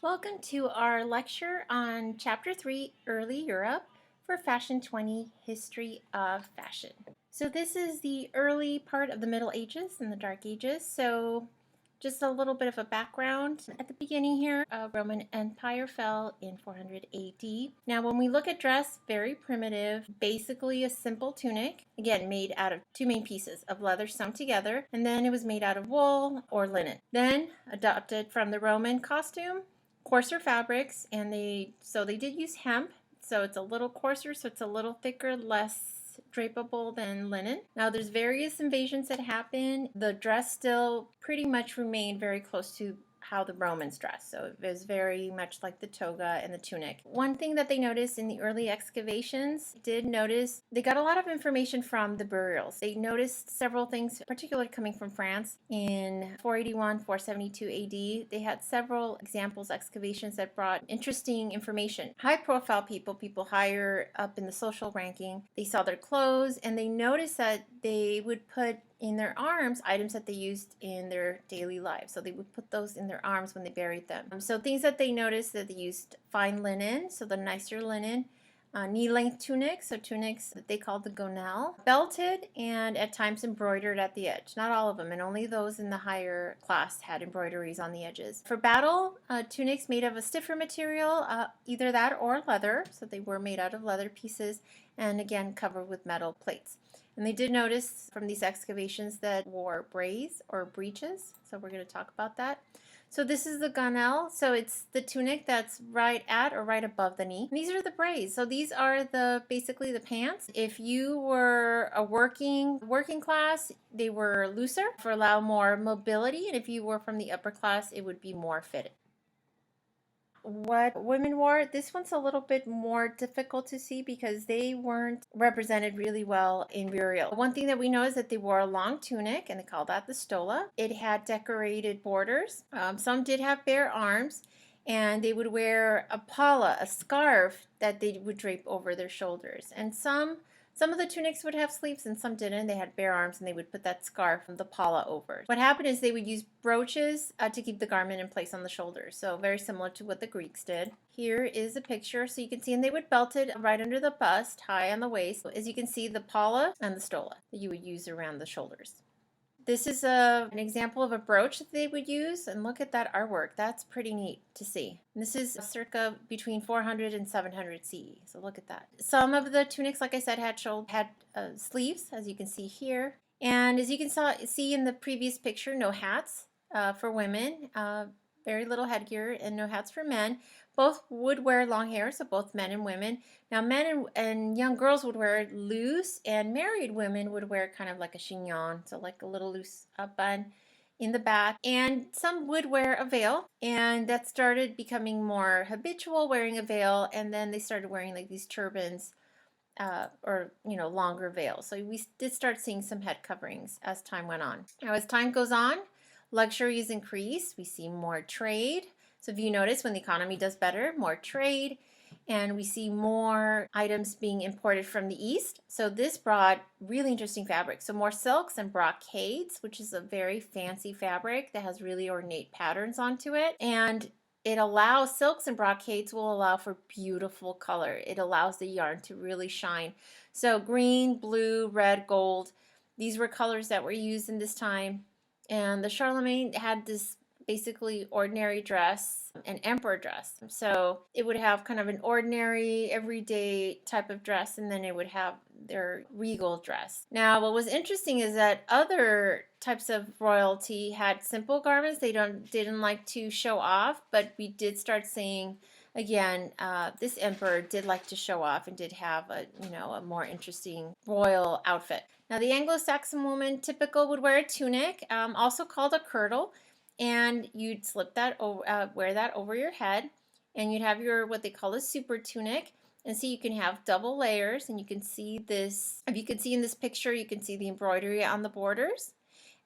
Welcome to our lecture on Chapter 3, Early Europe for Fashion 20, History of Fashion. So this is the early part of the Middle Ages and the Dark Ages. So just a little bit of a background at the beginning here. Roman Empire fell in 400 AD. Now when we look at dress, very primitive, basically a simple tunic, again made out of two main pieces of leather sewn together, and then it was made out of wool or linen. Then adopted from the Roman costume, coarser fabrics, and they did use hemp, so it's a little coarser, so it's a little thicker, less drapable than linen. Now there's various invasions that happen. The dress still pretty much remained very close to how the Romans dressed, so it was very much like the toga and the tunic. One thing that they noticed in the early excavations, they got a lot of information from the burials. They noticed several things, particularly coming from France in 481, 472 AD. They had several excavations that brought interesting information. High profile people higher up in the social ranking, they saw their clothes and they noticed that they would put in their arms items that they used in their daily lives. So they would put those in their arms when they buried them. So things that they noticed, that they used fine linen, so the nicer linen, knee-length tunics, so tunics that they called the gonelle, belted and at times embroidered at the edge. Not all of them, and only those in the higher class had embroideries on the edges. For battle, tunics made of a stiffer material, either that or leather, so they were made out of leather pieces, and again covered with metal plates. And they did notice from these excavations that wore braies or breeches, so we're going to talk about that. So this is the gonelle, so it's the tunic that's right at or right above the knee. And these are the braies, so these are basically the pants. If you were a working class, they were looser for allow more mobility, and if you were from the upper class, it would be more fitted. What women wore, this one's a little bit more difficult to see because they weren't represented really well in burial. One thing that we know is that they wore a long tunic, and they called that the stola. It had decorated borders. Some did have bare arms, and they would wear a palla, a scarf that they would drape over their shoulders. And some of the tunics would have sleeves and some didn't. They had bare arms and they would put that scarf, the palla, over. What happened is they would use brooches to keep the garment in place on the shoulders. So very similar to what the Greeks did. Here is a picture, so you can see, and they would belt it right under the bust, high on the waist. As you can see, the palla and the stola that you would use around the shoulders. This is an example of a brooch that they would use, and look at that artwork. That's pretty neat to see. And this is circa between 400 and 700 CE, so look at that. Some of the tunics, like I said, had sleeves, as you can see here. And as you can see in the previous picture, no hats for women, very little headgear, and no hats for men. Both would wear long hair, so both men and women. Now men and young girls would wear it loose, and married women would wear kind of like a chignon, so like a little loose bun in the back. And some would wear a veil, and that started becoming more habitual, wearing a veil, and then they started wearing like these turbans or longer veils. So we did start seeing some head coverings as time went on. Now as time goes on, luxuries increase. We see more trade. So if you notice, when the economy does better, more trade, and we see more items being imported from the East. So this brought really interesting fabrics. So more silks and brocades, which is a very fancy fabric that has really ornate patterns onto it. And silks and brocades will allow for beautiful color. It allows the yarn to really shine. So green, blue, red, gold, these were colors that were used in this time. And the Charlemagne had this basically ordinary dress, an emperor dress. So it would have kind of an ordinary, everyday type of dress, and then it would have their regal dress. Now, what was interesting is that other types of royalty had simple garments. They didn't like to show off, but we did start seeing, again, this emperor did like to show off and did have a more interesting royal outfit. Now, the Anglo-Saxon woman typical would wear a tunic, also called a kirtle, and you'd slip that over, wear that over your head, and you'd have your what they call a super tunic. And so you can have double layers, and you can see this. If you can see in this picture, you can see the embroidery on the borders,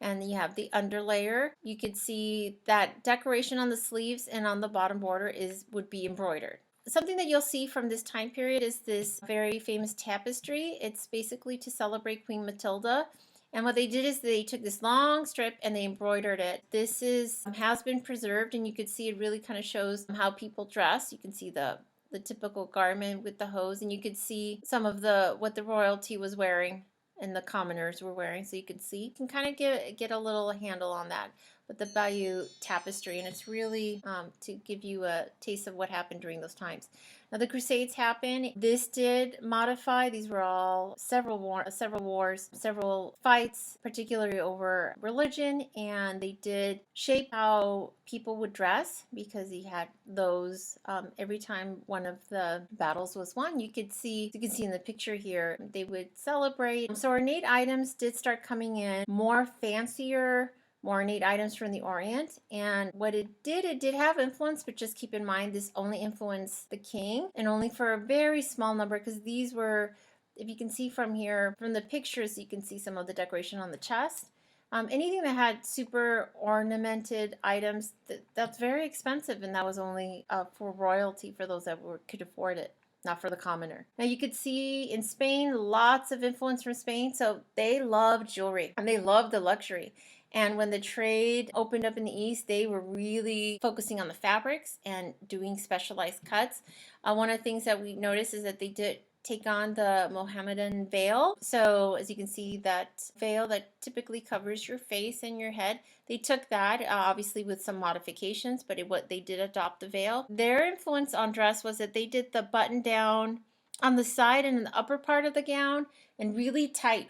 and you have the underlayer. You could see that decoration on the sleeves and on the bottom border would be embroidered. Something that you'll see from this time period is this very famous tapestry. It's basically to celebrate Queen Matilda. And what they did is they took this long strip and they embroidered it. This has been preserved, and you could see it really kind of shows how people dress. You can see the typical garment with the hose, and you could see some of the what the royalty was wearing and the commoners were wearing. So you can kind of get a little handle on that with the Bayeux Tapestry, and it's really to give you a taste of what happened during those times. Now the Crusades happened. This did modify. These were all several wars, several fights, particularly over religion, and they did shape how people would dress because he had those every time one of the battles was won. You can see in the picture here they would celebrate. So ornate items did start coming in, more fancier, more ornate items from the Orient. And what it did have influence, but just keep in mind this only influenced the king and only for a very small number, because these were, if you can see from here, from the pictures, you can see some of the decoration on the chest. Anything that had super ornamented items, that's very expensive, and that was only for royalty, for those that could afford it, not for the commoner. Now you could see in Spain lots of influence from Spain, so they loved jewelry and they loved the luxury. And when the trade opened up in the East, they were really focusing on the fabrics and doing specialized cuts. One of the things that we noticed is that they did take on the Mohammedan veil. So as you can see, that veil that typically covers your face and your head, they took that, obviously with some modifications, but they did adopt the veil. Their influence on dress was that they did the button down on the side and in the upper part of the gown, and really tight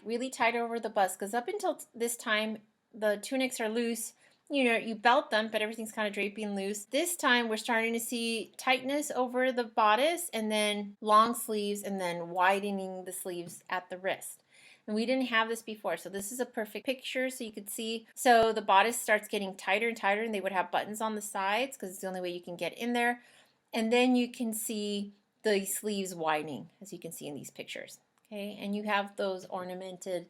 over the bust, because up until this time, the tunics are loose. You belt them, but everything's kind of draping loose. This time we're starting to see tightness over the bodice, and then long sleeves, and then widening the sleeves at the wrist. And we didn't have this before, so this is a perfect picture so you could see. So the bodice starts getting tighter and tighter, and they would have buttons on the sides because it's the only way you can get in there. And then you can see the sleeves widening, as you can see in these pictures. Okay, and you have those ornamented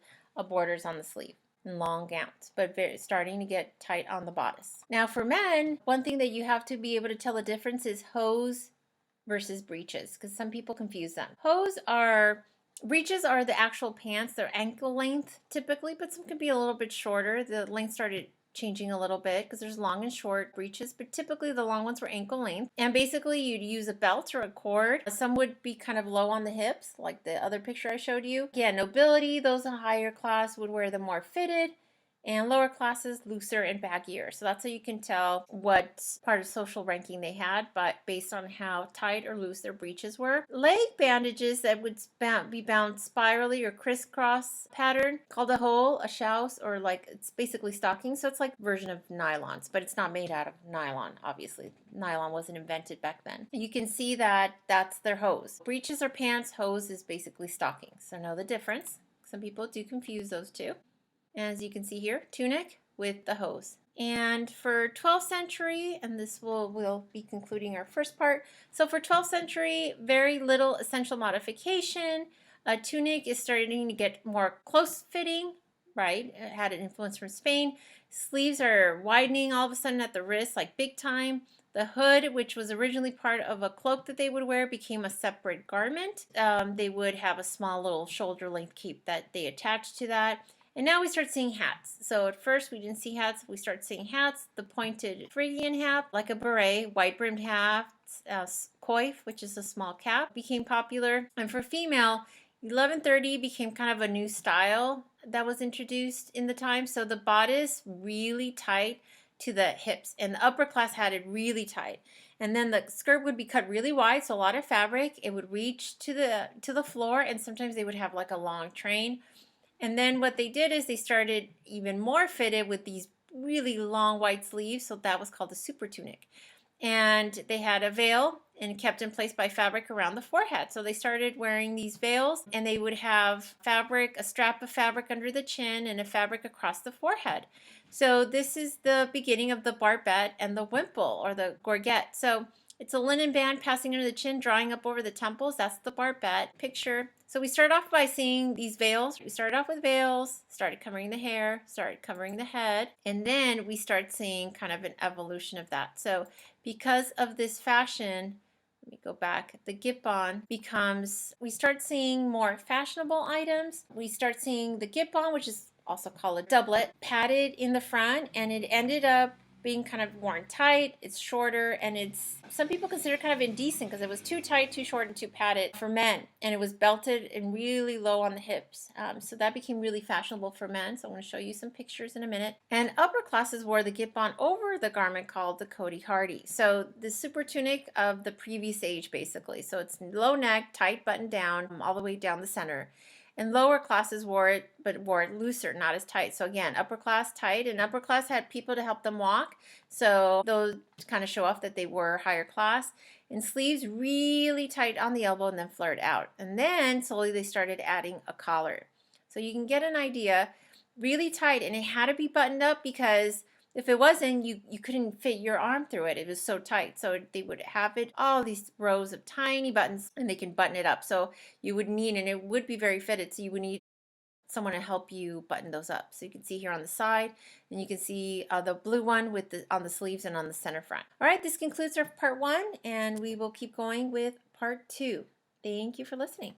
borders on the sleeve. Long gowns, but starting to get tight on the bodice. Now for men, one thing that you have to be able to tell the difference is hose versus breeches, because some people confuse them. Breeches are the actual pants. They're ankle length typically, but some can be a little bit shorter. The length started changing a little bit because there's long and short breeches, but typically the long ones were ankle length. And basically you'd use a belt or a cord. Some would be kind of low on the hips, like the other picture I showed you. Yeah, nobility, those in higher class would wear them more fitted, and lower classes looser and baggier. So that's how you can tell what part of social ranking they had, but based on how tight or loose their breeches were. Leg bandages that would be bound spirally or crisscross pattern, called a hole, a chouse, or like it's basically stocking. So it's like a version of nylons, but it's not made out of nylon, obviously. Nylon wasn't invented back then. You can see that that's their hose. Breeches are pants, hose is basically stocking. So know the difference. Some people do confuse those two. As you can see here, tunic with the hose. And for 12th century, and this we'll be concluding our first part. So for 12th century, very little essential modification. A tunic is starting to get more close fitting, right? It had an influence from Spain. Sleeves are widening all of a sudden at the wrist, like big time. The hood, which was originally part of a cloak that they would wear, became a separate garment. They would have a small little shoulder length cape that they attached to that. And now we start seeing hats. So at first we didn't see hats. We start seeing hats. The pointed Phrygian hat, like a beret, white-brimmed hats, coif, which is a small cap, became popular. And for female, 1130 became kind of a new style that was introduced in the time. So the bodice really tight to the hips, and the upper class had it really tight. And then the skirt would be cut really wide, so a lot of fabric. It would reach to the floor, and sometimes they would have like a long train. And then what they did is they started even more fitted with these really long white sleeves, so that was called a super tunic. And they had a veil and kept in place by fabric around the forehead. So they started wearing these veils, and they would have fabric, a strap of fabric under the chin and a fabric across the forehead. So this is the beginning of the barbette and the wimple, or the gorget. So it's a linen band passing under the chin, drawing up over the temples. That's the barbette picture. So we start off by seeing these veils. We started off with veils, started covering the hair, started covering the head, and then we start seeing kind of an evolution of that. So because of this fashion, let me go back, the gip-on becomes, we start seeing more fashionable items. We start seeing the gip-on, which is also call a doublet, padded in the front, and it ended up being kind of worn tight. It's shorter, and it's, some people consider it kind of indecent because it was too tight, too short, and too padded for men, and it was belted and really low on the hips. So that became really fashionable for men. So I'm going to show you some pictures in a minute. And upper classes wore the gip-on over the garment called the Cody Hardy. So the super tunic of the previous age, basically. So it's low neck, tight button down, all the way down the center. And lower classes wore it, but wore it looser, not as tight. So again, upper class tight, and upper class had people to help them walk. So those kind of show off that they were higher class. And sleeves really tight on the elbow and then flared out. And then slowly they started adding a collar. So you can get an idea, really tight, and it had to be buttoned up because if it wasn't, you couldn't fit your arm through it. It was so tight. So they would have it, all these rows of tiny buttons, and they can button it up. So you would need, and it would be very fitted, so you would need someone to help you button those up. So you can see here on the side, and you can see the blue one with on the sleeves and on the center front. All right, this concludes our part 1, and we will keep going with part 2. Thank you for listening.